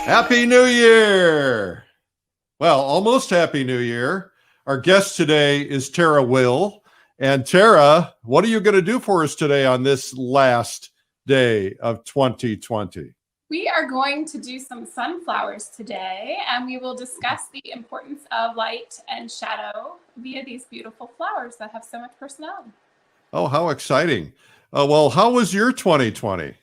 Happy New Year! Well, almost Happy New Year. Our guest today is Tara Will. And Tara, what are you going to do for us today on this last day of 2020? We are going to do some sunflowers today, and we will discuss the importance of light and shadow via these beautiful flowers that have so much personality. Oh, how exciting. Well, how was your 2020?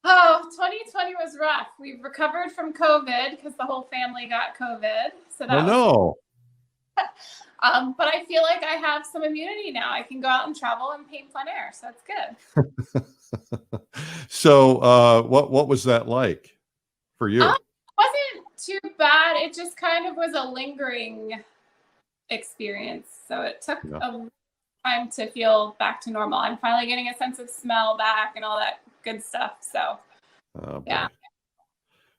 Oh, 2020 was rough. We've recovered from COVID because the whole family got COVID. So that no. But I feel like I have some immunity now. I can go out and travel and paint plein air. So that's good. So what was that like for you? It wasn't too bad. It just kind of was a lingering experience. So it took a time to feel back to normal. I'm finally getting a sense of smell back and all that good stuff. So yeah.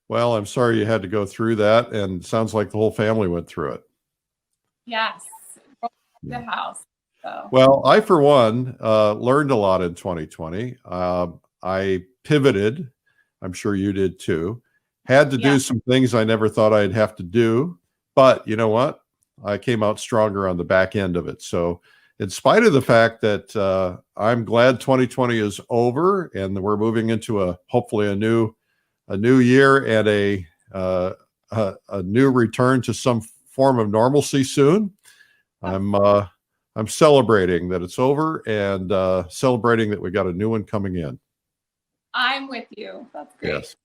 Well, I'm sorry you had to go through that, and it sounds like the whole family went through it. Yes, the house. So. Well, I, for one, learned a lot in 2020. I pivoted. I'm sure you did too. Had to do some things I never thought I'd have to do. But you know what? I came out stronger on the back end of it. So in spite of the fact that I'm glad 2020 is over and we're moving into hopefully a new year and a new return to some form of normalcy soon. I'm celebrating that it's over and celebrating that we got a new one coming in. I'm with you. That's great. Yes.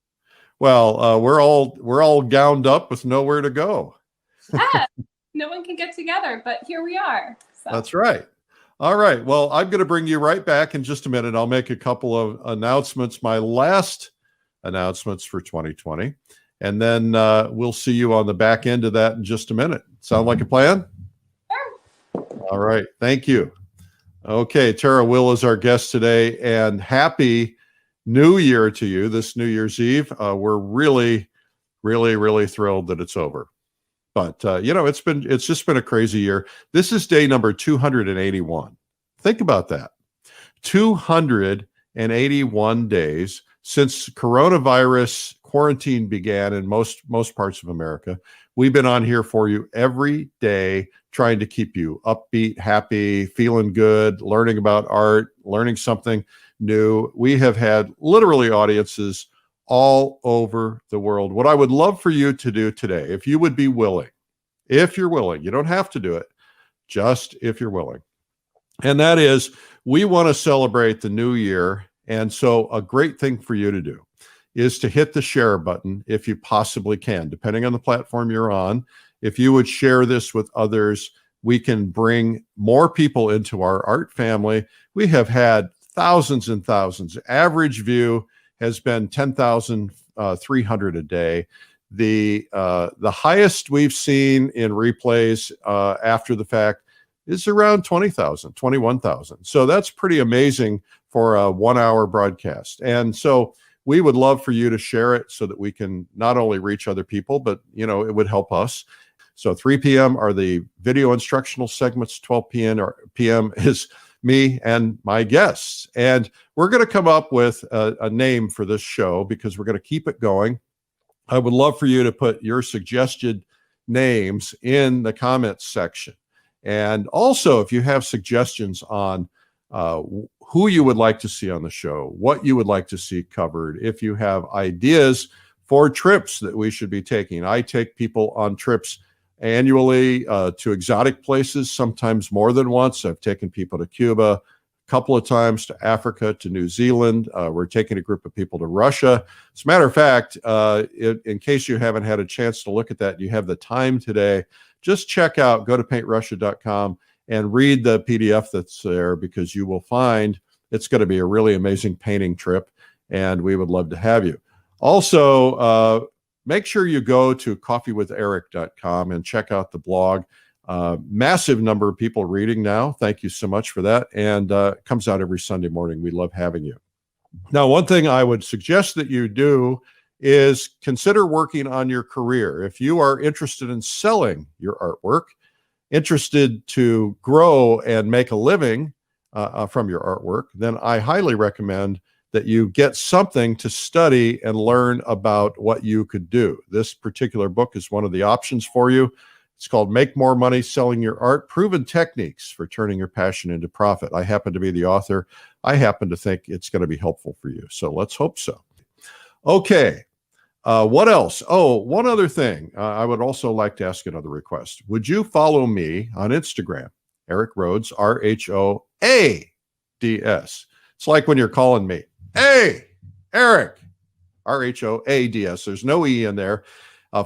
Well, we're all gowned up with nowhere to go. Yeah, no one can get together, but here we are. So. That's right. All right. Well, I'm going to bring you right back in just a minute. I'll make a couple of announcements, my last announcements for 2020. And then we'll see you on the back end of that in just a minute. Sound like a plan? Sure. All right. Thank you. Okay. Tara Will is our guest today, and happy New Year to you this New Year's Eve. We're really, really, really thrilled that it's over. But, it's just been a crazy year. This is day number 281. Think about that. 281 days since coronavirus quarantine began in most parts of America. We've been on here for you every day, trying to keep you upbeat, happy, feeling good, learning about art, learning something new. We have had literally audiences all over the world. What I would love for you to do today, if you would be willing, if you're willing, you don't have to do it, just if you're willing. And that is, we want to celebrate the new year. And so a great thing for you to do is to hit the share button if you possibly can, depending on the platform you're on. If you would share this with others, we can bring more people into our art family. We have had thousands and thousands. Average view has been 10,300 a day. The highest we've seen in replays after the fact is around 20,000, 21,000. So that's pretty amazing for a 1 hour broadcast. And so we would love for you to share it so that we can not only reach other people, but it would help us. So 3 p.m. are the video instructional segments. 12 p.m. is me and my guests. And we're going to come up with a name for this show because we're going to keep it going. I would love for you to put your suggested names in the comments section. And also, if you have suggestions on who you would like to see on the show, what you would like to see covered, if you have ideas for trips that we should be taking. I take people on trips annually to exotic places, sometimes more than once. I've taken people to Cuba a couple of times, to Africa, to New Zealand. We're taking a group of people to Russia. As a matter of fact, in case you haven't had a chance to look at that, you have the time today, just go to paintrussia.com and read the PDF that's there, because you will find it's going to be a really amazing painting trip, and we would love to have you. Also, make sure you go to coffeewitheric.com and check out the blog. Massive number of people reading now. Thank you so much for that. And it comes out every Sunday morning. We love having you. Now, one thing I would suggest that you do is consider working on your career. If you are interested in selling your artwork, interested to grow and make a living from your artwork, then I highly recommend that you get something to study and learn about what you could do. This particular book is one of the options for you. It's called Make More Money Selling Your Art, Proven Techniques for Turning Your Passion into Profit. I happen to be the author. I happen to think it's going to be helpful for you. So let's hope so. Okay. What else? Oh, one other thing. I would also like to ask another request. Would you follow me on Instagram? Eric Rhoads, Rhoads. It's like when you're calling me, hey, Eric, Rhoads. There's no E in there.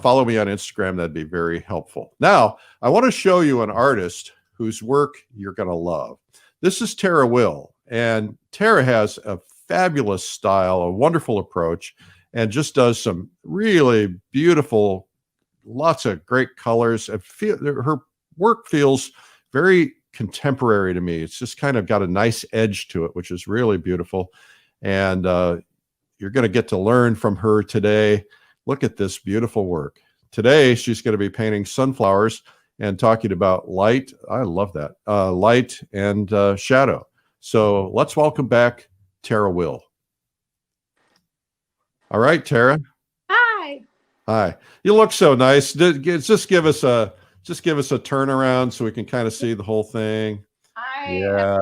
Follow me on Instagram. That'd be very helpful. Now, I want to show you an artist whose work you're going to love. This is Tara Will. And Tara has a fabulous style, a wonderful approach, and just does some really beautiful, lots of great colors. Her work feels very contemporary to me. It's just kind of got a nice edge to it, which is really beautiful. And you're going to get to learn from her today. Look at this beautiful work. Today, she's going to be painting sunflowers and talking about light. I love that. Light and shadow. So let's welcome back Tara Will. All right, Tara. Hi. Hi. You look so nice. Just give us a turnaround so we can kind of see the whole thing. Yeah.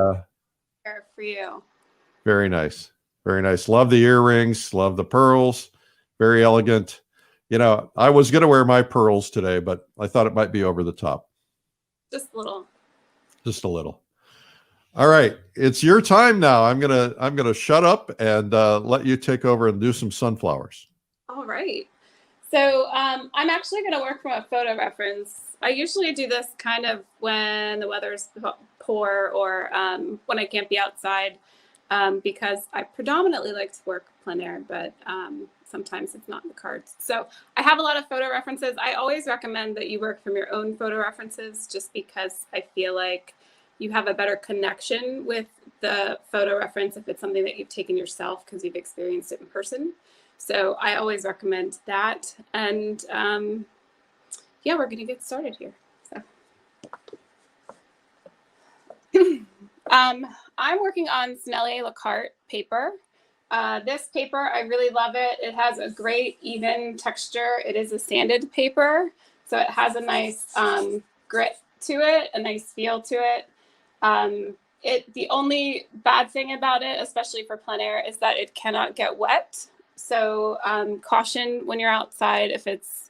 For you. Very nice. Very nice. Love the earrings. Love the pearls. Very elegant. You know, I was going to wear my pearls today, but I thought it might be over the top. Just a little. Just a little. All right. It's your time now. I'm gonna shut up and let you take over and do some sunflowers. All right. So I'm actually going to work from a photo reference. I usually do this kind of when the weather's poor or when I can't be outside because I predominantly like to work plein air, but sometimes it's not in the cards. So I have a lot of photo references. I always recommend that you work from your own photo references just because I feel like you have a better connection with the photo reference if it's something that you've taken yourself because you've experienced it in person. So I always recommend that. And yeah, we're going to get started here. So I'm working on Sennelier Lacarte paper. This paper, I really love it. It has a great even texture. It is a sanded paper, so it has a nice grit to it, a nice feel to it. The only bad thing about it, especially for plein air, is that it cannot get wet. So caution when you're outside if it's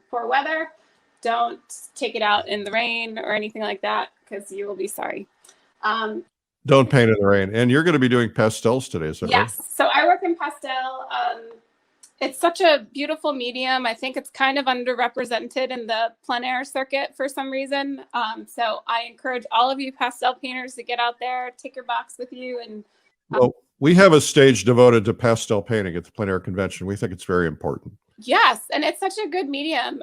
poor weather. Don't take it out in the rain or anything like that because you will be sorry. Don't paint in the rain. And you're going to be doing pastels today, is that right? Yes. So I work in pastel. It's such a beautiful medium. I think it's kind of underrepresented in the plein air circuit for some reason. So I encourage all of you pastel painters to get out there, take your box with you. And well, we have a stage devoted to pastel painting at the plein air convention. We think it's very important. Yes, and it's such a good medium.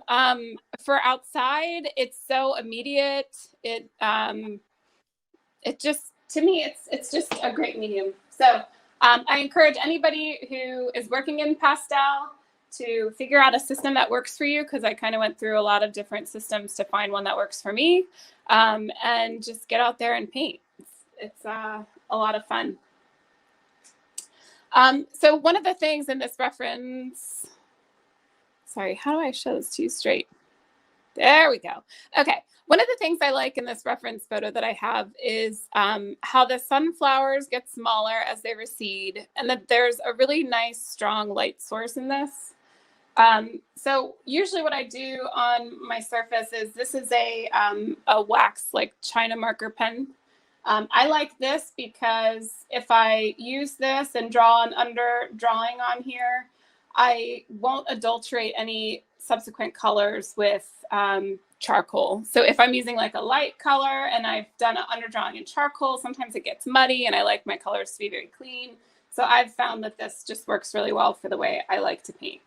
For outside, it's so immediate. It just, to me, it's just a great medium. So I encourage anybody who is working in pastel to figure out a system that works for you, because I kind of went through a lot of different systems to find one that works for me, and just get out there and paint. It's a lot of fun. So one of the things in this reference, sorry, how do I show this to you straight? There we go. Okay. One of the things I like in this reference photo that I have is how the sunflowers get smaller as they recede, and that there's a really nice, strong light source in this. So usually what I do on my surface is this is a wax, like China marker pen. I like this because if I use this and draw an under drawing on here, I won't adulterate any subsequent colors with charcoal. So if I'm using like a light color and I've done an underdrawing in charcoal, sometimes it gets muddy and I like my colors to be very clean. So I've found that this just works really well for the way I like to paint.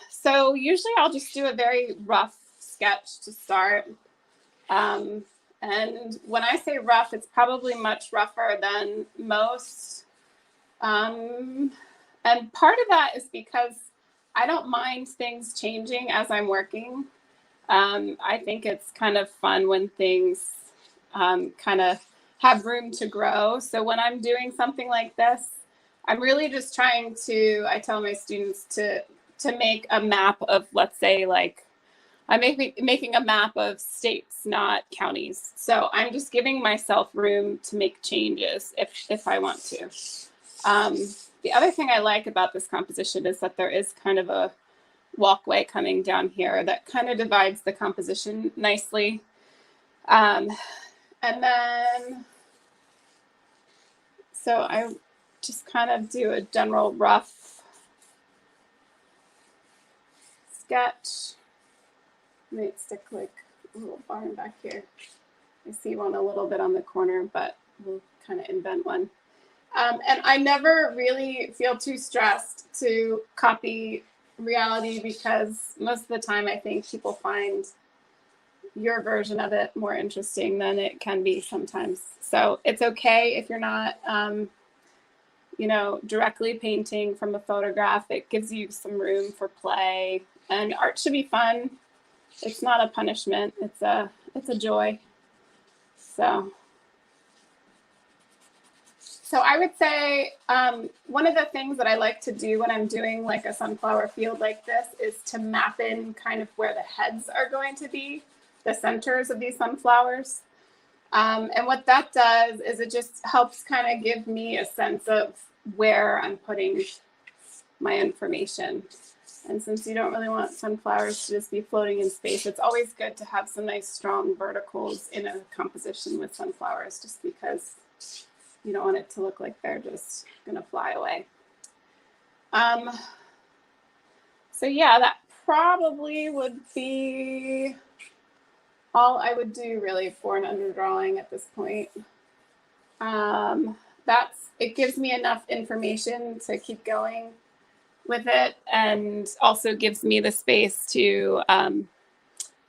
So usually I'll just do a very rough sketch to start. And when I say rough, it's probably much rougher than most. And part of that is because I don't mind things changing as I'm working. I think it's kind of fun when things kind of have room to grow. So when I'm doing something like this, I'm really just trying to, I tell my students to make a map of, let's say, like, I'm making a map of states, not counties. So I'm just giving myself room to make changes if I want to. The other thing I like about this composition is that there is kind of a walkway coming down here that kind of divides the composition nicely. And then, so I just kind of do a general rough sketch. I might stick like a little barn back here. I see one a little bit on the corner, but we'll kind of invent one. And I never really feel too stressed to copy reality, because most of the time I think people find your version of it more interesting than it can be sometimes. So it's okay if you're not, you know, directly painting from a photograph. It gives you some room for play, and art should be fun. It's not a punishment. It's a joy. So I would say one of the things that I like to do when I'm doing like a sunflower field like this is to map in kind of where the heads are going to be, the centers of these sunflowers. And what that does is it just helps kind of give me a sense of where I'm putting my information. And since you don't really want sunflowers to just be floating in space, it's always good to have some nice strong verticals in a composition with sunflowers, just because you don't want it to look like they're just gonna fly away. So yeah, that probably would be all I would do really for an underdrawing at this point. It gives me enough information to keep going with it, and also gives me the space to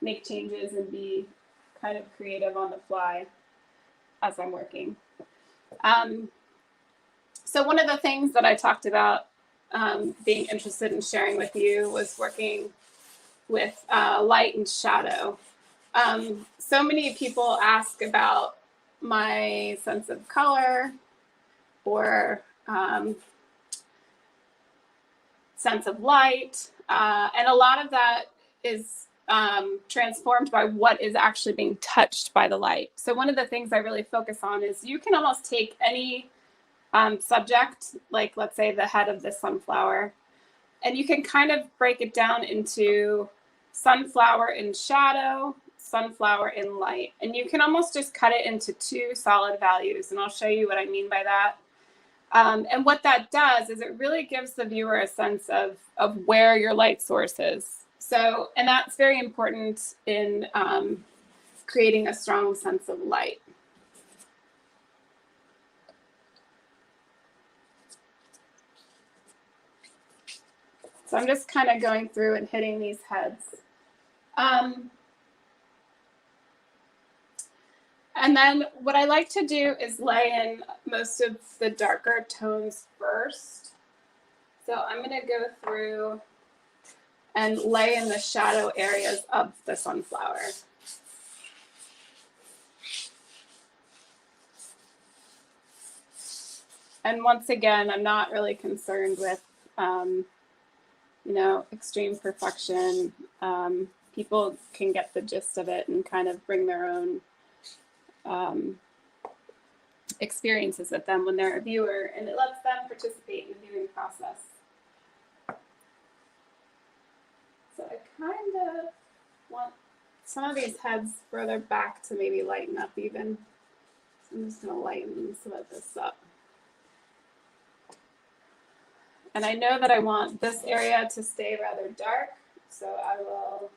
make changes and be kind of creative on the fly as I'm working. So one of the things that I talked about being interested in sharing with you was working with light and shadow. So many people ask about my sense of color or sense of light. And a lot of that is transformed by what is actually being touched by the light. So one of the things I really focus on is you can almost take any subject, like let's say the head of the sunflower, and you can kind of break it down into sunflower in shadow, sunflower in light. And you can almost just cut it into two solid values. And I'll show you what I mean by that. And what that does is it really gives the viewer a sense of where your light source is. So, and that's very important in creating a strong sense of light. So I'm just kind of going through and hitting these heads. And then what I like to do is lay in most of the darker tones first. So I'm going to go through and lay in the shadow areas of the sunflower. And once again, I'm not really concerned with, you know, extreme perfection. People can get the gist of it and kind of bring their own experiences with them when they're a viewer, and it lets them participate in the viewing process. So I kind of want some of these heads further back to maybe lighten up even. So I'm just going to lighten some of this up. And I know that I want this area to stay rather dark, so I will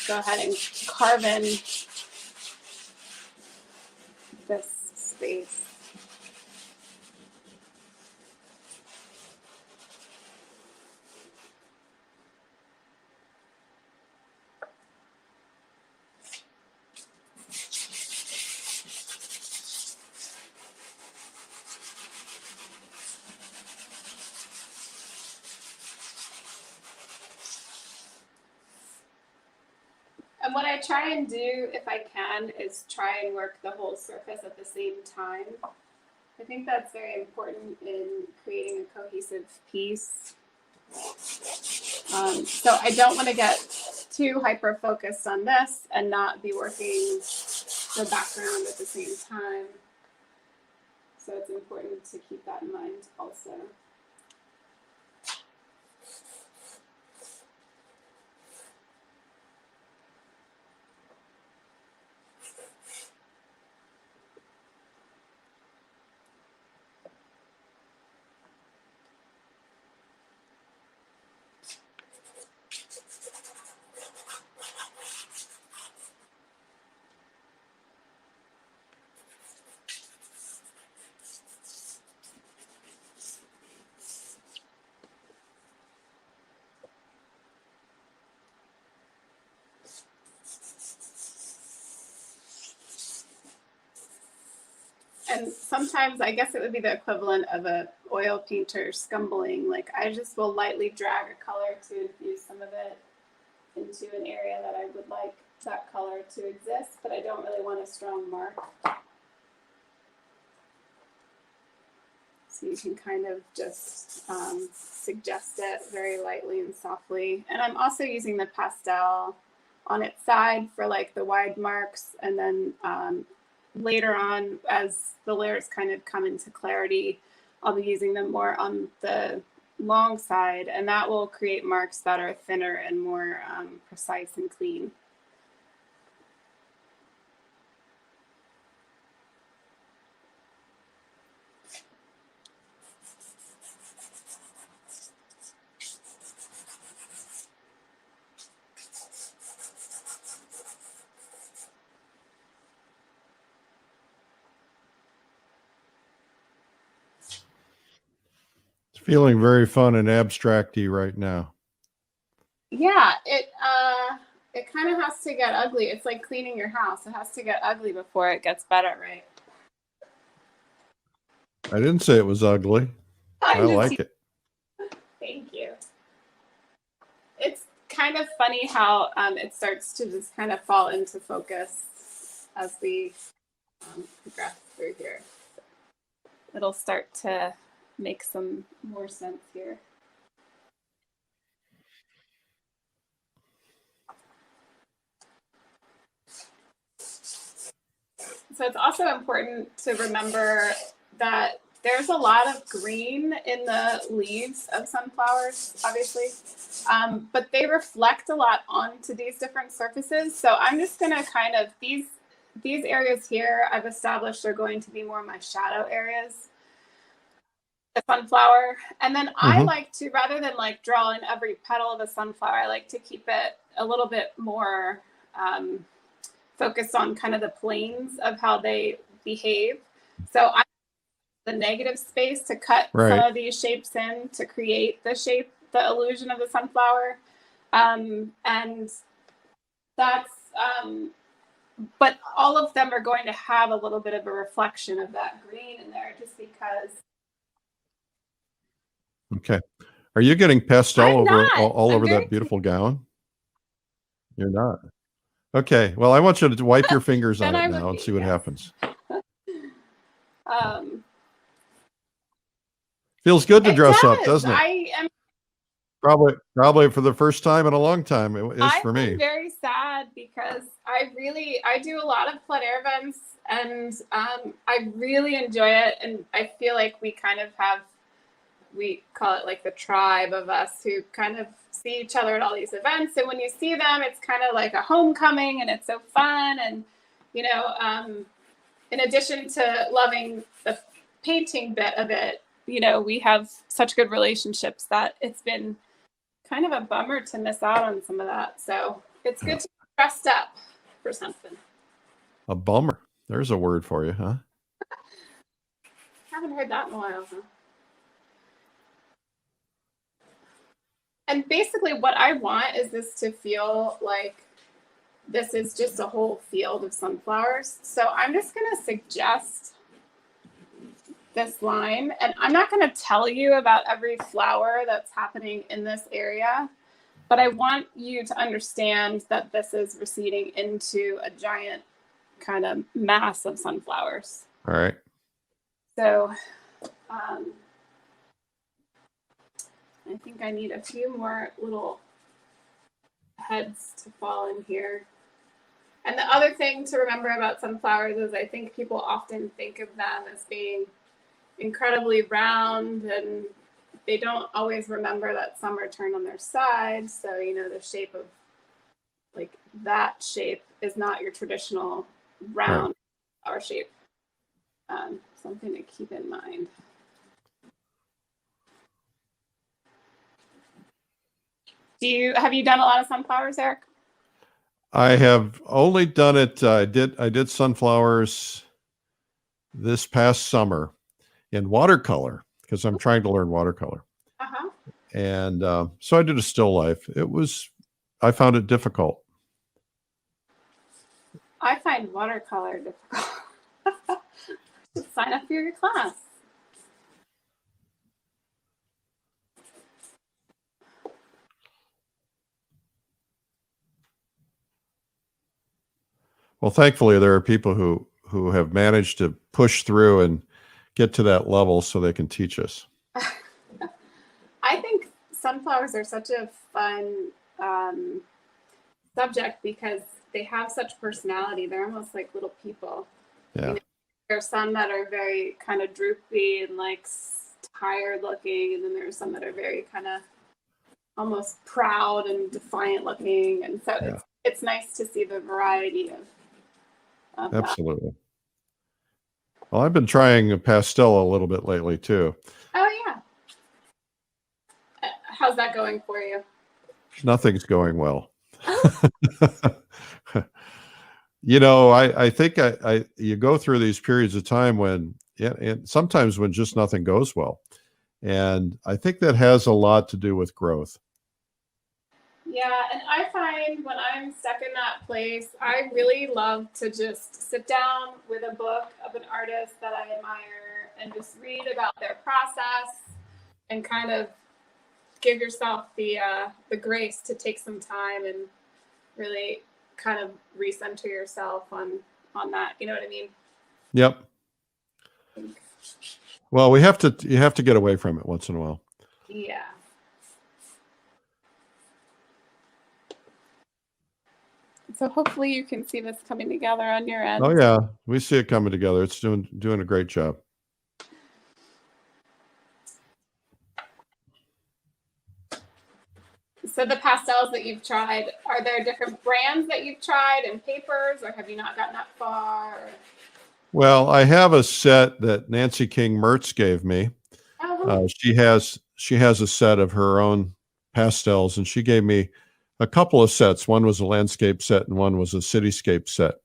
go ahead and carve in this space. And And what I try and do, if I can, is try and work the whole surface at the same time. I think that's very important in creating a cohesive piece. So I don't want to get too hyper focused on this and not be working the background at the same time. So it's important to keep that in mind also. And sometimes I guess it would be the equivalent of a oil painter scumbling. Like I just will lightly drag a color to infuse some of it into an area that I would like that color to exist, but I don't really want a strong mark. So you can kind of just suggest it very lightly and softly. And I'm also using the pastel on its side for like the wide marks, and then later on, as the layers kind of come into clarity, I'll be using them more on the long side, and that will create marks that are thinner and more precise and clean. Feeling very fun and abstracty right now. Yeah, it kind of has to get ugly. It's like cleaning your house. It has to get ugly before it gets better, right? I didn't say it was ugly. I like it. Thank you. It's kind of funny how it starts to just kind of fall into focus as we progress through here. It'll start to make some more sense here. So it's also important to remember that there's a lot of green in the leaves of sunflowers, obviously, but they reflect a lot onto these different surfaces. So I'm just going to kind of, these areas here I've established are going to be more my shadow areas, the sunflower. And then I like to, rather than like draw in every petal of a sunflower, I like to keep it a little bit more focused on kind of the planes of how they behave. So I the negative space to cut some of these shapes in to create the shape, the illusion of the sunflower. And that's, but all of them are going to have a little bit of a reflection of that green in there just because. Okay. Are you getting pastel all over that beautiful gown? You're not. Okay. Well, I want you to wipe your fingers on it now and see what happens. Feels good to dress up, doesn't it? I am probably for the first time in a long time. It is for me. I'm very sad because I do a lot of plein air events, and I really enjoy it. And I feel like we kind of have, we call it like the tribe of us who kind of see each other at all these events. And when you see them, it's kind of like a homecoming, and it's so fun. And, you know, in addition to loving the painting bit of it, you know, we have such good relationships that it's been kind of a bummer to miss out on some of that. So it's good to be dressed up for something. A bummer. There's a word for you, huh? Haven't heard that in a while, huh? And basically what I want is this to feel like this is just a whole field of sunflowers. So I'm just going to suggest this line, and I'm not going to tell you about every flower that's happening in this area, But I want you to understand that this is receding into a giant kind of mass of sunflowers. All right. So I think I need a few more little heads to fall in here. And the other thing to remember about sunflowers is I think people often think of them as being incredibly round, and they don't always remember that some are turned on their side. So, you know, the shape of like that shape is not your traditional round flower shape. Something to keep in mind. Have you done a lot of sunflowers, Eric? I have only done it. I did sunflowers this past summer in watercolor because I'm trying to learn watercolor. Uh-huh. And so I did a still life. I found it difficult. I find watercolor difficult. Just sign up for your class. Well, thankfully, there are people who have managed to push through and get to that level so they can teach us. I think sunflowers are such a fun subject because they have such personality. They're almost like little people. Yeah. You know, there are some that are very kind of droopy and like tired looking, and then there's some that are very kind of almost proud and defiant looking. And so it's nice to see the variety of absolutely. That. Well, I've been trying a pastel a little bit lately too. Oh yeah. How's that going for you? Nothing's going well. You know, I think you go through these periods of time when, and sometimes when just nothing goes well. And I think that has a lot to do with growth. Yeah, and I find when I'm stuck in that place, I really love to just sit down with a book of an artist that I admire and just read about their process and kind of give yourself the grace to take some time and really kind of recenter yourself on that. You know what I mean? Yep. Well, you have to get away from it once in a while. Yeah. So hopefully you can see this coming together on your end. Oh yeah, we see it coming together. It's doing a great job. So the pastels that you've tried, are there different brands that you've tried and papers, or have you not gotten that far? Well, I have a set that Nancy King Mertz gave me. Oh. She has a set of her own pastels, and she gave me a couple of sets. One was a landscape set, and one was a cityscape set.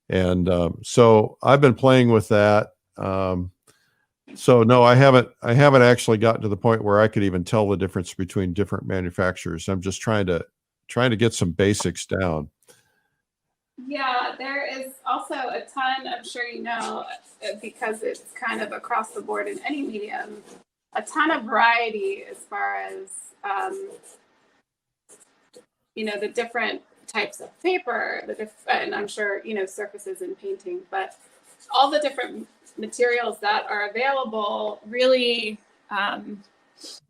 And so I've been playing with that. So no, I haven't actually gotten to the point where I could even tell the difference between different manufacturers. I'm just trying to get some basics down. Yeah, there is also a ton, I'm sure you know, because it's kind of across the board in any medium, a ton of variety as far as, you know, the different types of paper, and I'm sure, you know, surfaces in painting, but all the different materials that are available really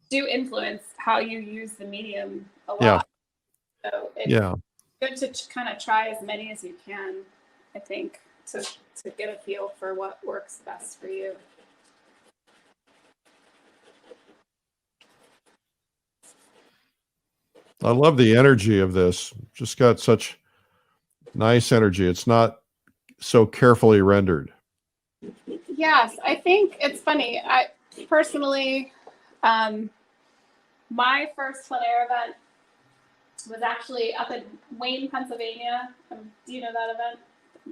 do influence how you use the medium a lot. Yeah. So it's good to kind of try as many as you can, I think, to get a feel for what works best for you. I love the energy of this. Just got such nice energy. It's not so carefully rendered. Yes, I think it's funny. I personally, my first plein air event was actually up in Wayne, Pennsylvania. Do you know that event?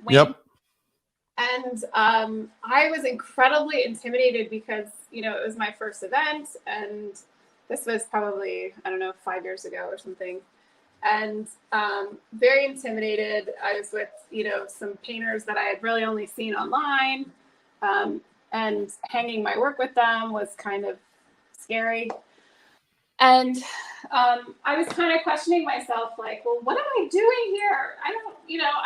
Wayne? Yep. And I was incredibly intimidated because, you know, it was my first event, and this was probably, I don't know, 5 years ago or something. And very intimidated. I was with, you know, some painters that I had really only seen online. And hanging my work with them was kind of scary. And I was kind of questioning myself, like, well, what am I doing here? I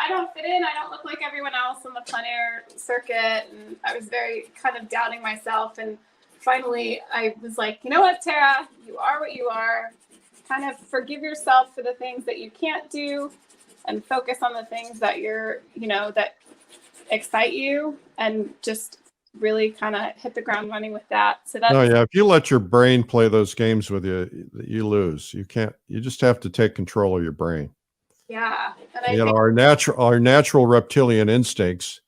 don't fit in. I don't look like everyone else on the plein air circuit. And I was very kind of doubting myself. And finally, I was like, you know what, Tara, you are what you are. Kind of forgive yourself for the things that you can't do and focus on the things that that excite you, and just really kind of hit the ground running with that. So that's, oh yeah, if you let your brain play those games with you, you lose. You can't. You just have to take control of your brain. yeah. And You know, our natural reptilian instincts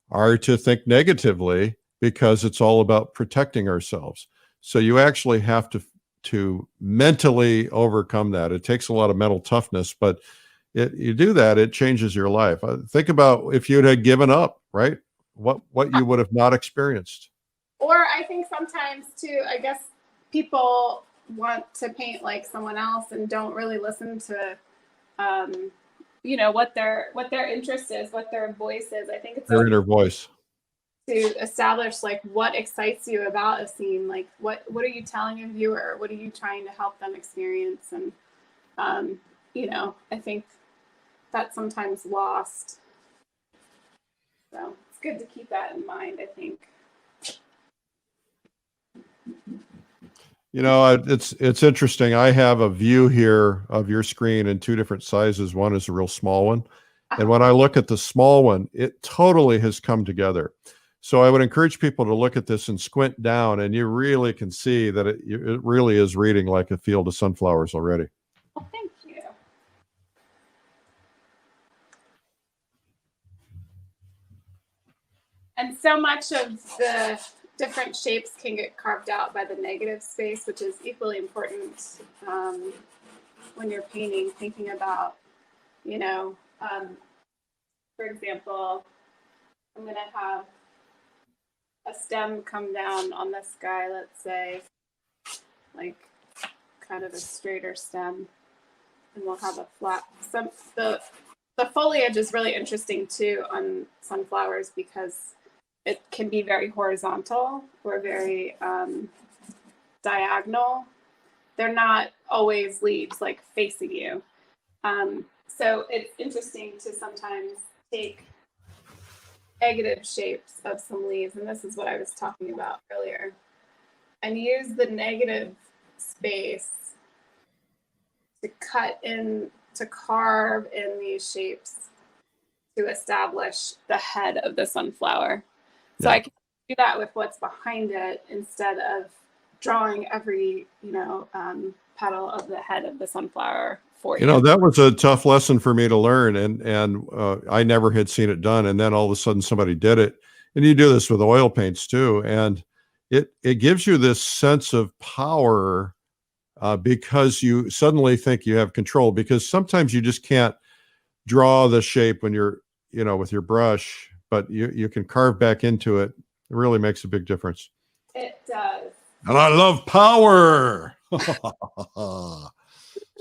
are to think negatively because it's all about protecting ourselves. So you actually have to mentally overcome that. It takes a lot of mental toughness, but you do that, it changes your life. Think about if you'd had given up, right? What you would have not experienced. Or I think sometimes too, I guess people want to paint like someone else and don't really listen to, what their interest is, what their voice is. I think it's Your inner voice. to establish like what excites you about a scene, like what are you telling a viewer, what are you trying to help them experience, and I think that's sometimes lost. So it's good to keep that in mind, I think. You know, it's interesting. I have a view here of your screen in two different sizes. One is a real small one. And when I look at the small one, it totally has come together. So I would encourage people to look at this and squint down, and you really can see that it really is reading like a field of sunflowers already. Well, thank you. And so much of the different shapes can get carved out by the negative space, which is equally important when you're painting, thinking about, for example, I'm going to have a stem come down on this guy, let's say, like kind of a straighter stem, and we'll have a flat. The foliage is really interesting too on sunflowers because it can be very horizontal or very diagonal. They're not always leaves like facing you. So it's interesting to sometimes take negative shapes of some leaves, and this is what I was talking about earlier, and use the negative space to carve in these shapes to establish the head of the sunflower. So I can do that with what's behind it instead of drawing every, petal of the head of the sunflower for you. You know, that was a tough lesson for me to learn, and I never had seen it done. And then all of a sudden somebody did it. And you do this with oil paints too. And it gives you this sense of power because you suddenly think you have control, because sometimes you just can't draw the shape when you're, with your brush, but you can carve back into it. It really makes a big difference. It does. And I love power.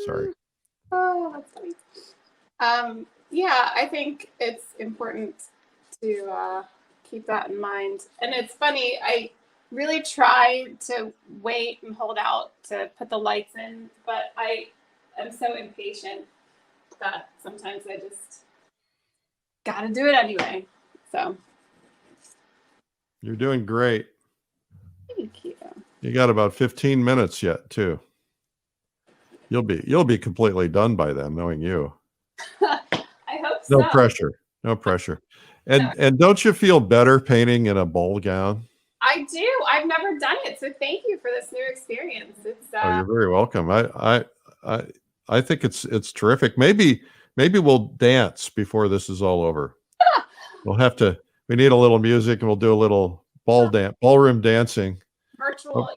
Sorry. Oh, that's funny. Yeah, I think it's important to keep that in mind. And it's funny, I really try to wait and hold out to put the lights in, but I am so impatient that sometimes I just gotta do it anyway. So You're doing great. thank you. You got about 15 minutes yet too. You'll be completely done by then, knowing you. I hope so. No pressure. No pressure. And don't you feel better painting in a ball gown? I do. I've never done it, so thank you for this new experience. It's Oh, you're very welcome. I think it's terrific. Maybe we'll dance before this is all over. We need a little music, and we'll do a little ballroom dancing. Virtual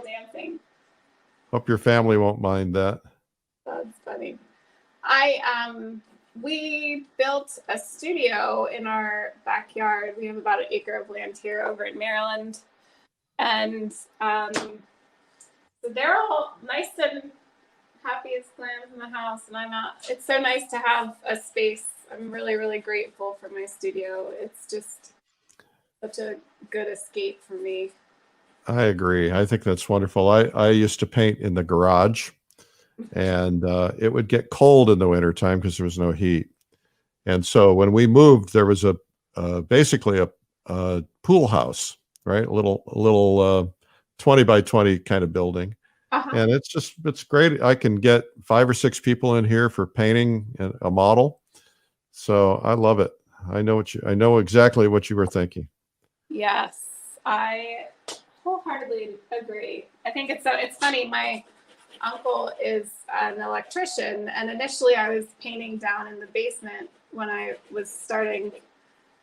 dancing. Hope your family won't mind that. That's funny. We built a studio in our backyard. We have about an acre of land here over in Maryland. And so they're all nice and happy as clams in the house. And it's so nice to have a space. I'm really, really grateful for my studio. It's just such a good escape for me. I agree. I think that's wonderful. I used to paint in the garage, and it would get cold in the wintertime because there was no heat. And so when we moved, there was a basically a pool house, right? A little 20 by 20 kind of building. Uh-huh. And it's great. I can get 5 or 6 people in here for painting a model. So I love it. I know exactly what you were thinking. Yes, I wholeheartedly agree. I think it's funny. My uncle is an electrician, and initially I was painting down in the basement when I was starting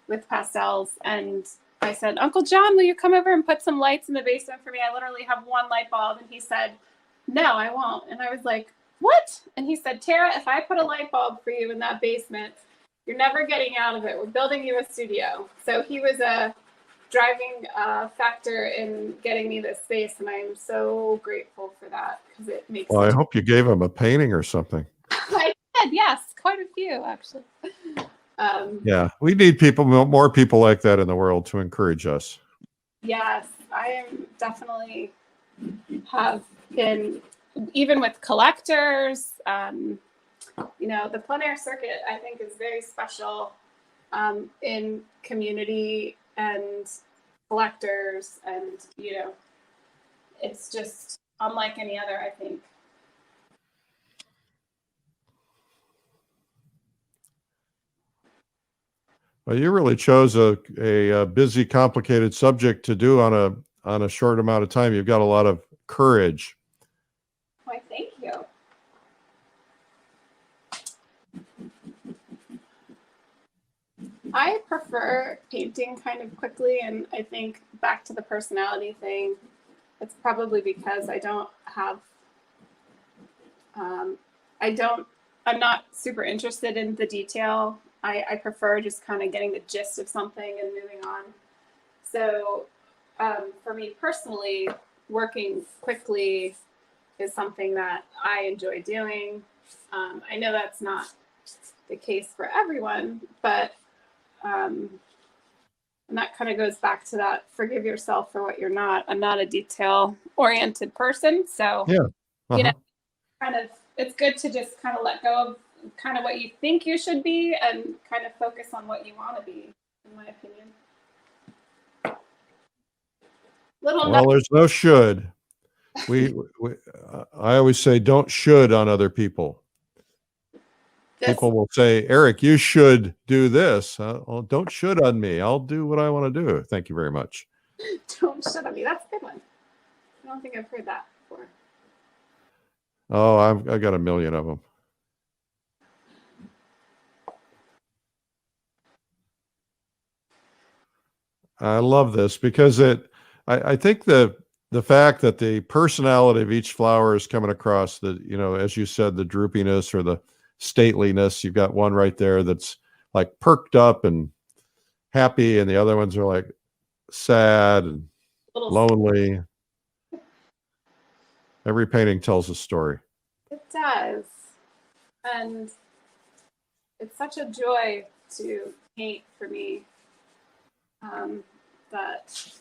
with pastels, and I said, "Uncle John, will you come over and put some lights in the basement for me? I literally have one light bulb." And he said, "No, I won't." And I was like, "What?" And he said, "Tara, if I put a light bulb for you in that basement, you're never getting out of it. We're building you a studio." So he was a driving factor in getting me this space, and I'm so grateful for that because it makes Well, I such. hope you gave him a painting or something. I did, yes, quite a few actually. Yeah, we need more people like that in the world to encourage us. Yes, I am definitely have been, even with collectors. The plein air circuit I think is very special in community and collectors, and it's just unlike any other, I think. Well, you really chose a busy, complicated subject to do on a short amount of time. You've got a lot of courage. Why, thank you. I prefer painting kind of quickly, and I think back to the personality thing, it's probably because I don't have, um, I don't, I'm not super interested in the detail. I prefer just kind of getting the gist of something and moving on. So for me personally, working quickly is something that I enjoy doing. I know that's not the case for everyone, but and that kind of goes back to that forgive yourself for what you're not. I'm not a detail oriented person. So, Yeah. you know, Uh-huh. kind of, it's good to just kind of let go of kind of what you think you should be and kind of focus on what you want to be, in my opinion. Well, there's no should. We I always say don't should on other people. This, People will say, Eric, you should do this. Well, don't should on me. I'll do what I want to do. Thank you very much. don't shut on me. That's a good one. I don't think I've heard that before. Oh, I got a million of them. I love this because I think the fact that the personality of each flower is coming across, as you said, the droopiness or the stateliness. You've got one right there that's like perked up and happy, and the other ones are like sad and lonely. Every painting tells a story. It does. And it's such a joy to paint for me that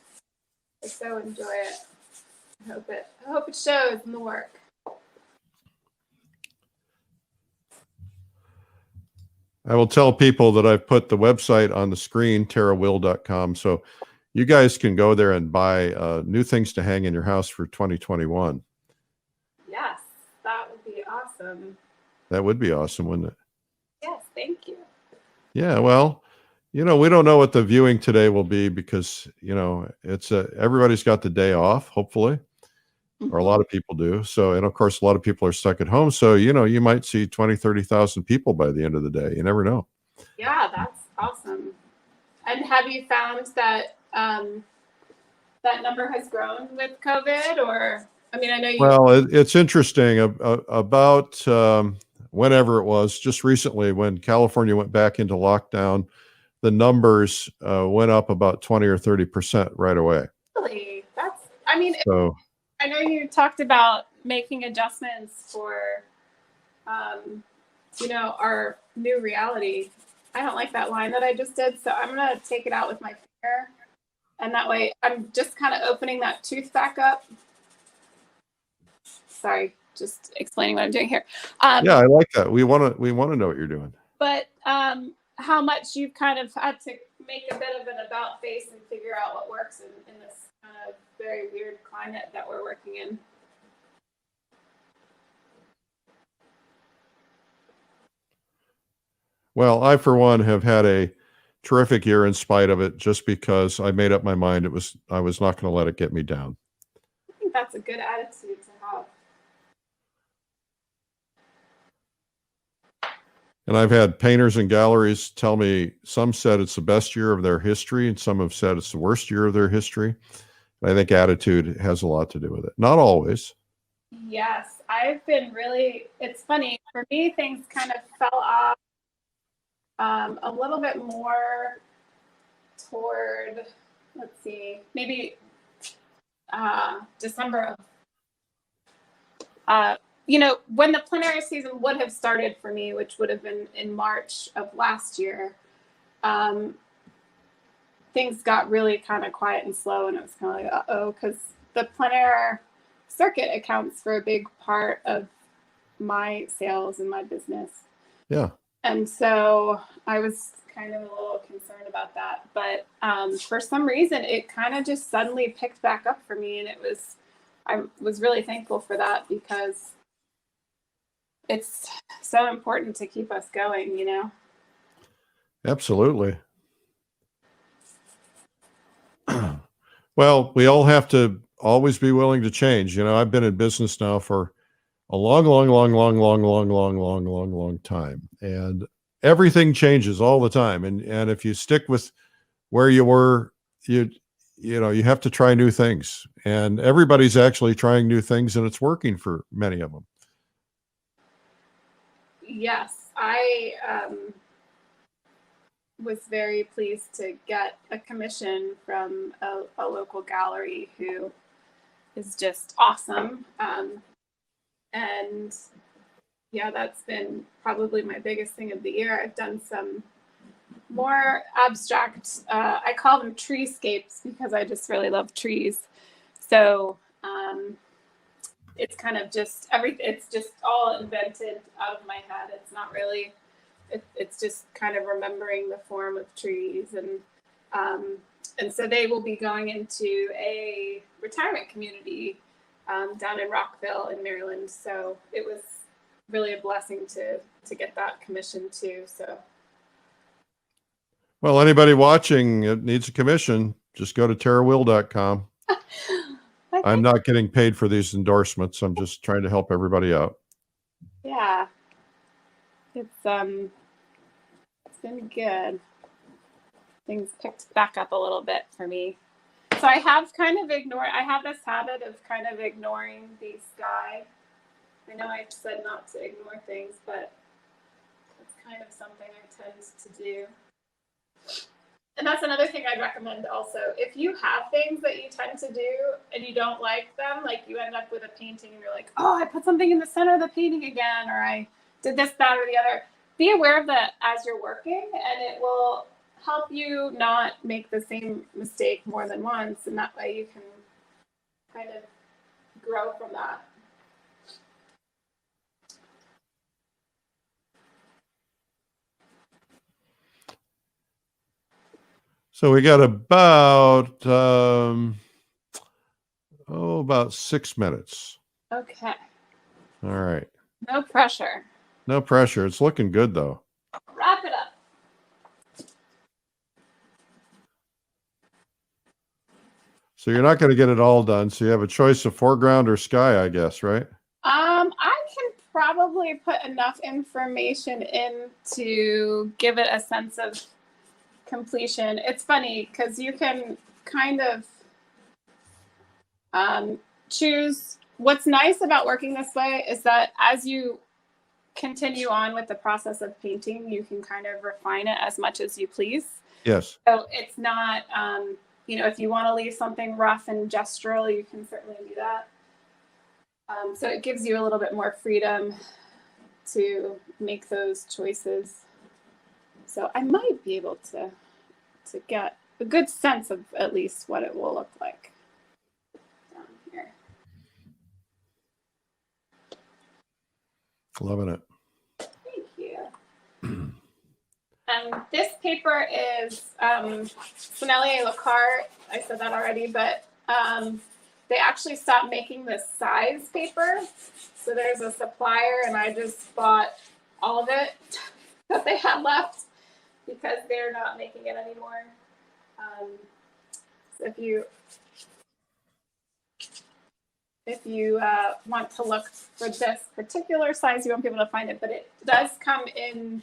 I so enjoy it. I hope it shows in the work. I will tell people that I've put the website on the screen, tarawill.com. So you guys can go there and buy new things to hang in your house for 2021. Yes, that would be awesome. That would be awesome, wouldn't it? Yes, thank you. Yeah, well, we don't know what the viewing today will be because, it's everybody's got the day off, hopefully, or a lot of people do. So, and of course, a lot of people are stuck at home. So, you might see 20, 30,000 people by the end of the day. You never know. Yeah, that's awesome. And have you found that that number has grown with COVID? Or, I mean, I know you. Well, it's interesting about whenever it was, just recently when California went back into lockdown, the numbers went up about 20 or 30% right away. Really? I mean, So, I know you talked about making adjustments for, our new reality. I don't like that line that I just did, so I'm going to take it out with my finger. And that way I'm just kind of opening that tooth back up. Sorry, just explaining what I'm doing here. Yeah, I like that. We want to know what you're doing. But how much you've kind of had to make a bit of an about face and figure out what works in this kind of very weird climate that we're working in. Well, I, for one, have had a terrific year in spite of it, just because I made up my mind I was not going to let it get me down. I think that's a good attitude to have. And I've had painters and galleries tell me, some said it's the best year of their history, and some have said it's the worst year of their history. I think attitude has a lot to do with it. Not always. Yes, I've been really, it's funny, for me, things kind of fell off a little bit more toward, let's see, maybe December of, when the plenary season would have started for me, which would have been in March of last year, things got really kind of quiet and slow, and it was kind of like, uh-oh, because the plein circuit accounts for a big part of my sales and my business. Yeah. And so I was kind of a little concerned about that. But for some reason, it kind of just suddenly picked back up for me. And I was really thankful for that, because it's so important to keep us going, you know? Absolutely. Well, we all have to always be willing to change. You know, I've been in business now for a long time, and everything changes all the time. And if you stick with where you were, you have to try new things, and everybody's actually trying new things, and it's working for many of them. Yes, I was very pleased to get a commission from a local gallery who is just awesome. And yeah, that's been probably my biggest thing of the year. I've done some more abstract, I call them treescapes, because I just really love trees. So it's kind of just it's just all invented out of my head. It's not really, it's just kind of remembering the form of trees. And so they will be going into a retirement community down in Rockville in Maryland. So it was really a blessing to get that commission too. So. Well, anybody watching that needs a commission, just go to tarawill.com. I'm not getting paid for these endorsements. I'm just trying to help everybody out. Yeah. It's been good. Things picked back up a little bit for me. So I have I have this habit of kind of ignoring the sky. I know I said not to ignore things, but it's kind of something I tend to do. And that's another thing I'd recommend also. If you have things that you tend to do and you don't like them, like you end up with a painting and you're like, oh, I put something in the center of the painting again, or I did this, that, or the other. Be aware of that as you're working, and it will help you not make the same mistake more than once. And that way you can kind of grow from that. So we got about about 6 minutes. Okay. All right. No pressure. No pressure. It's looking good though. Wrap it up. So you're not going to get it all done. So you have a choice of foreground or sky, I guess, right? I can probably put enough information in to give it a sense of completion. It's funny because you can kind of choose. What's nice about working this way is that as you continue on with the process of painting, you can kind of refine it as much as you please. Yes. So it's not, if you want to leave something rough and gestural, you can certainly do that. So it gives you a little bit more freedom to make those choices. So I might be able to get a good sense of at least what it will look like down here. Loving it. Thank you. This paper is Sennelier Lacarte. I said that already, but they actually stopped making this size paper. So there's a supplier, and I just bought all of it that they had left because they're not making it anymore. So if you want to look for this particular size, you won't be able to find it, but it does come in.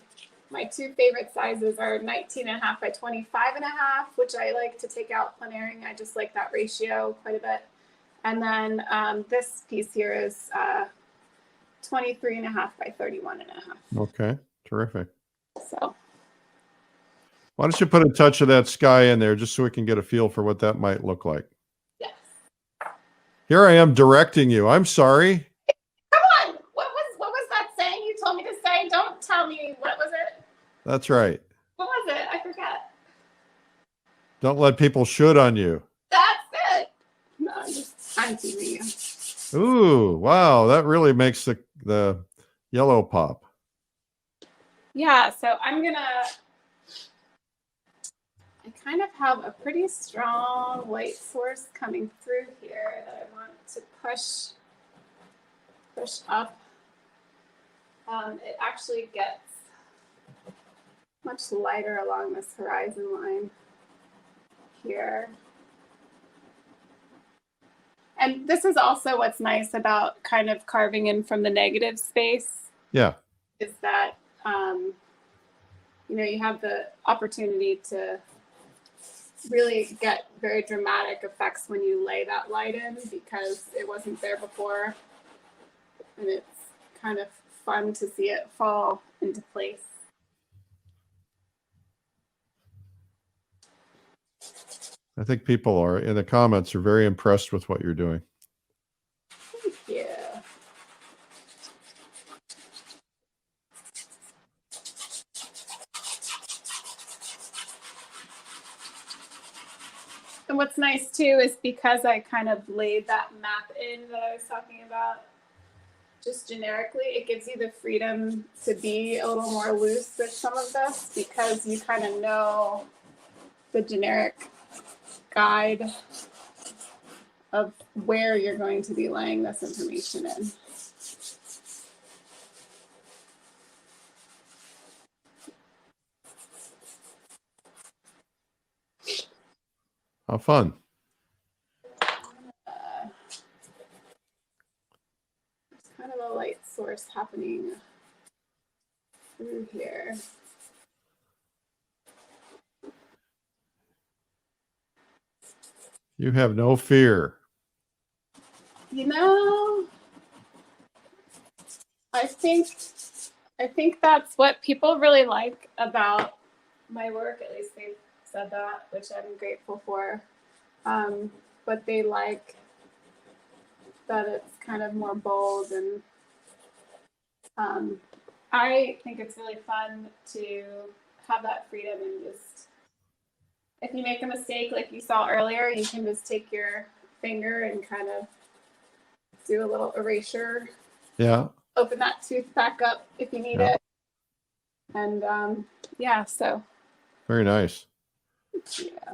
My two favorite sizes are 19.5 by 25.5, which I like to take out planaring. I just like that ratio quite a bit. And then this piece here is 23.5 by 31.5. Okay, terrific. So why don't you put a touch of that sky in there just so we can get a feel for what that might look like? Yes. Here I am directing you. I'm sorry. Come on. What was that saying you told me to say? Don't tell me. What was it? That's right. What was it? I forget. Don't let people shoot on you. That's it. No, I'm teasing you. Ooh, wow. That really makes the yellow pop. Yeah, so I kind of have a pretty strong light source coming through here that I want to push up. It actually gets much lighter along this horizon line here. And this is also what's nice about kind of carving in from the negative space. Yeah. Is that, you have the opportunity to really get very dramatic effects when you lay that light in because it wasn't there before. And it's kind of fun to see it fall into place. I think people are in the comments are very impressed with what you're doing. Thank you. And what's nice too is because I kind of laid that map in that I was talking about, just generically, it gives you the freedom to be a little more loose with some of this because you kind of know the generic guide of where you're going to be laying this information in. How fun. There's kind of a light source happening through here. You have no fear. I think that's what people really like about my work. At least they've said that, which I'm grateful for. But they like that it's kind of more bold, and I think it's really fun to have that freedom and just, if you make a mistake like you saw earlier, you can just take your finger and kind of do a little erasure. Yeah. Open that tooth back up if you need it. And yeah, so. Very nice. Yeah.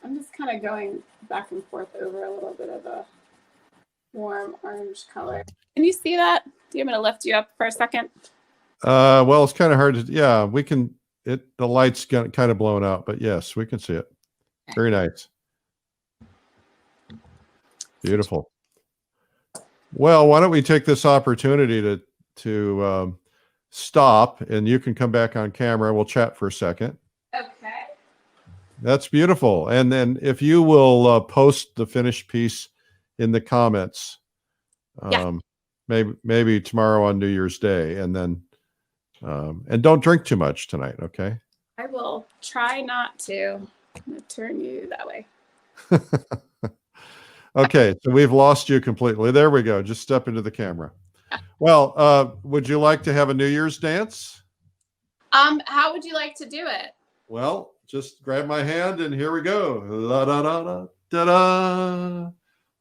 I'm just kind of going back and forth over a little bit of a warm orange color. Can you see that? Do you want me to lift you up for a second? Well, it's kind of hard to, yeah, we can, the light's got kind of blown out, but yes, we can see it. Very nice. Beautiful. Well, why don't we take this opportunity to stop, and you can come back on camera. We'll chat for a second. Okay. That's beautiful. And then if you will post the finished piece in the comments, maybe tomorrow on New Year's Day, and then and don't drink too much tonight, okay? I will try not to. I'm going to turn you that way. Okay, so we've lost you completely. There we go. Just step into the camera. Well, would you like to have a New Year's dance? How would you like to do it? Well, just grab my hand and here we go. La da da da da da.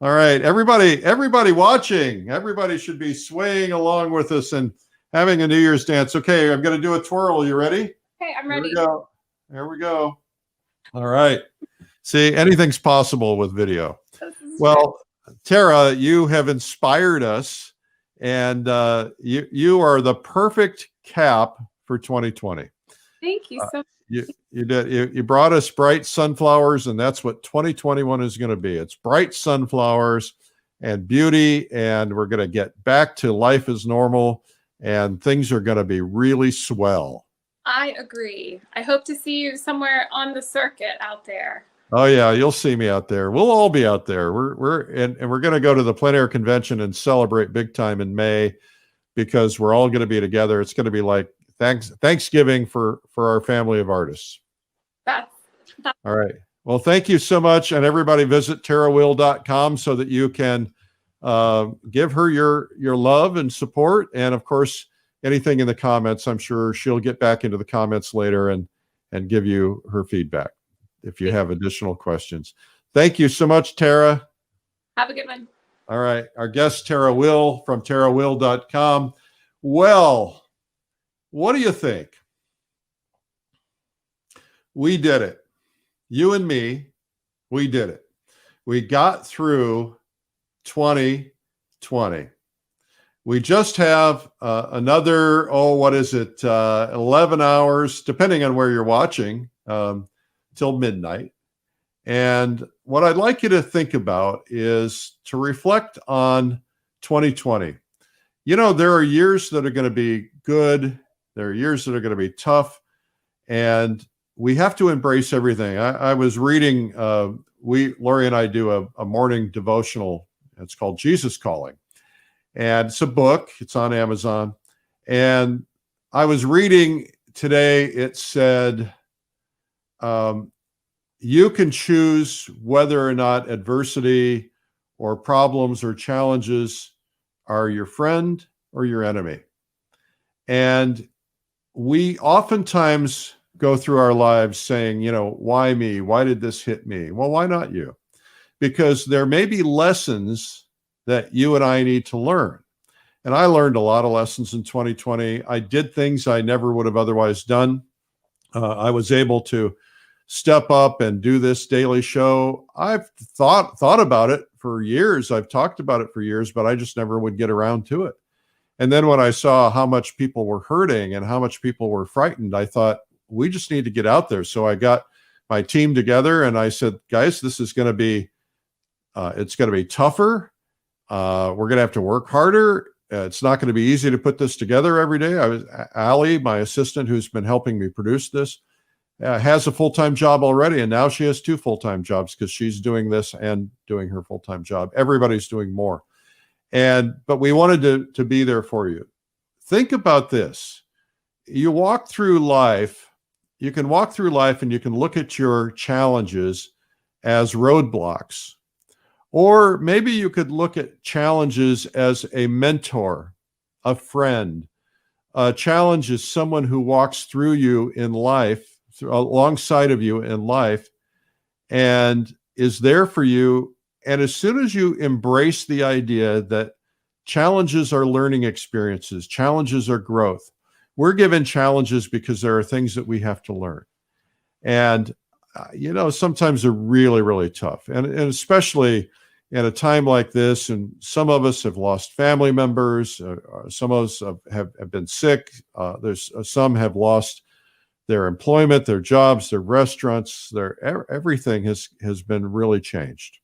All right, everybody watching, everybody should be swaying along with us and having a New Year's dance. Okay, I'm going to do a twirl. You ready? Okay, I'm ready. Here we go. There we go. All right. See, anything's possible with video. Well, Tara, you have inspired us, and you are the perfect cap for 2020. Thank you so much. You brought us bright sunflowers, and that's what 2021 is going to be. It's bright sunflowers and beauty, and we're going to get back to life as normal, and things are going to be really swell. I agree. I hope to see you somewhere on the circuit out there. Oh yeah, you'll see me out there. We'll all be out there. We're going to go to the plein air convention and celebrate big time in May, because we're all going to be together. It's going to be like Thanksgiving for our family of artists. That's all right. Well, thank you so much, and everybody visit tarawill.com so that you can give her your love and support, and of course anything in the comments. I'm sure she'll get back into the comments later and give you her feedback if you have additional questions. Thank you so much, Tara. Have a good one. All right. Our guest, Tara Will from tarawill.com. Well, what do you think? We did it. You and me, we did it. We got through 2020. We just have another, 11 hours, depending on where you're watching, till midnight. And what I'd like you to think about is to reflect on 2020. You know, there are years that are going to be good. There are years that are going to be tough. And we have to embrace everything. I was reading, Lori and I do a morning devotional. It's called Jesus Calling. And it's a book. It's on Amazon. And I was reading today, it said, you can choose whether or not adversity or problems or challenges are your friend or your enemy. And we oftentimes go through our lives saying, you know, why me? Why did this hit me? Well, why not you? Because there may be lessons that you and I need to learn. And I learned a lot of lessons in 2020. I did things I never would have otherwise done. I was able to step up and do this daily show. I've thought about it for years. I've talked about it for years, but I just never would get around to it. And then when I saw how much people were hurting and how much people were frightened, I thought, we just need to get out there. So I got my team together and I said, guys, this is going to be, it's going to be tougher. We're going to have to work harder. It's not going to be easy to put this together every day. Allie, my assistant, who's been helping me produce this, has a full-time job already. And now she has 2 full-time jobs because she's doing this and doing her full-time job. Everybody's doing more. But we wanted to be there for you. Think about this. You walk through life, you can walk through life and you can look at your challenges as roadblocks. Or maybe you could look at challenges as a mentor, a friend. A challenge is someone who walks through you in life, alongside of you in life, and is there for you. And as soon as you embrace the idea that challenges are learning experiences, challenges are growth, we're given challenges because there are things that we have to learn. And, sometimes they're really, really tough. And especially in a time like this, and some of us have lost family members, some of us have been sick, there's some have lost their employment, their jobs, their restaurants, everything has been really changed.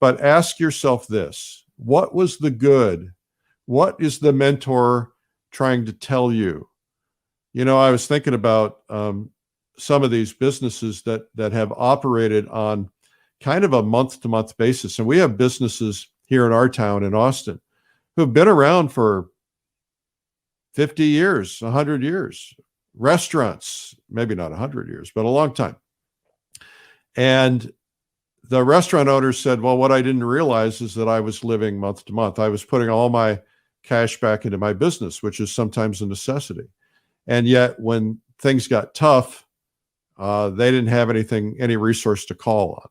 But ask yourself this: what was the good? What is the mentor trying to tell you? I was thinking about some of these businesses that have operated on kind of a month-to-month basis. And we have businesses here in our town in Austin who've been around for 50 years, 100 years. Restaurants, maybe not 100 years, but a long time. And the restaurant owner said, well, what I didn't realize is that I was living month to month. I was putting all my cash back into my business, which is sometimes a necessity. And yet when things got tough, they didn't have any resource to call on.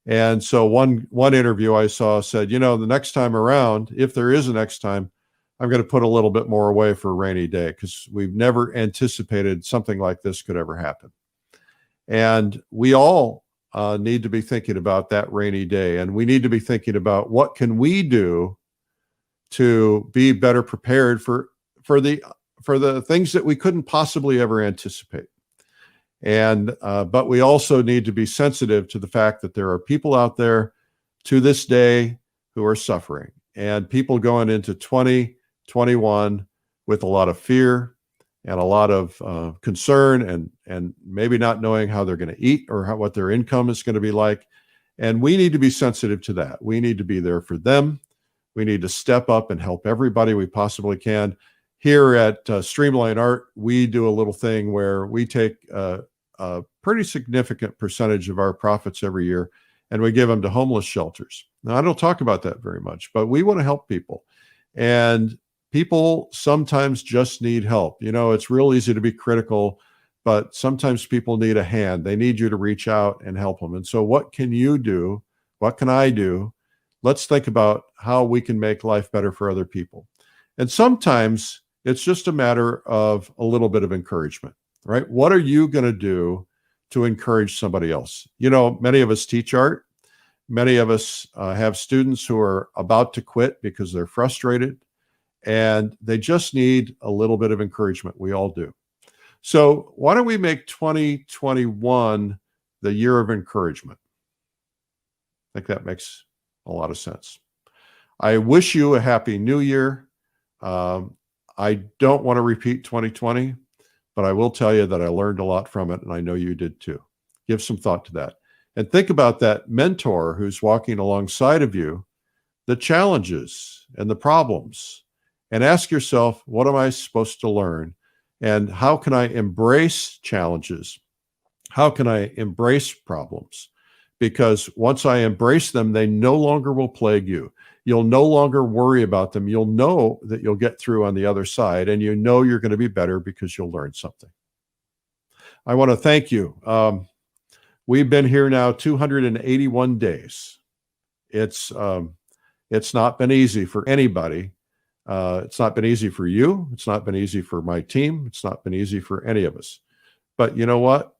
And so one interview I saw said, the next time around, if there is a next time, I'm going to put a little bit more away for a rainy day, because we've never anticipated something like this could ever happen. And we all need to be thinking about that rainy day, and we need to be thinking about what can we do to be better prepared for the things that we couldn't possibly ever anticipate. And but we also need to be sensitive to the fact that there are people out there to this day who are suffering, and people going into 2021 with a lot of fear and a lot of concern, and maybe not knowing how they're going to eat or what their income is going to be like. And we need to be sensitive to that. We need to be there for them. We need to step up and help everybody we possibly can. Here at Streamline Art, we do a little thing where we take a pretty significant percentage of our profits every year, and we give them to homeless shelters. Now, I don't talk about that very much, but we want to help people. And people sometimes just need help. It's real easy to be critical, but sometimes people need a hand. They need you to reach out and help them. And so what can you do? What can I do? Let's think about how we can make life better for other people. And sometimes it's just a matter of a little bit of encouragement, right? What are you going to do to encourage somebody else? Many of us teach art. Many of us have students who are about to quit because they're frustrated, and they just need a little bit of encouragement. We all do. So why don't we make 2021 the year of encouragement? I think that makes a lot of sense. I wish you a happy new year. I don't want to repeat 2020, but I will tell you that I learned a lot from it, and I know you did too. Give some thought to that. And think about that mentor who's walking alongside of you, the challenges and the problems, and ask yourself, what am I supposed to learn? And how can I embrace challenges? How can I embrace problems? Because once I embrace them, they no longer will plague you. You'll no longer worry about them. You'll know that you'll get through on the other side, and you're going to be better because you'll learn something. I want to thank you. We've been here now 281 days. It's not been easy for anybody. It's not been easy for you. It's not been easy for my team. It's not been easy for any of us. But you know what?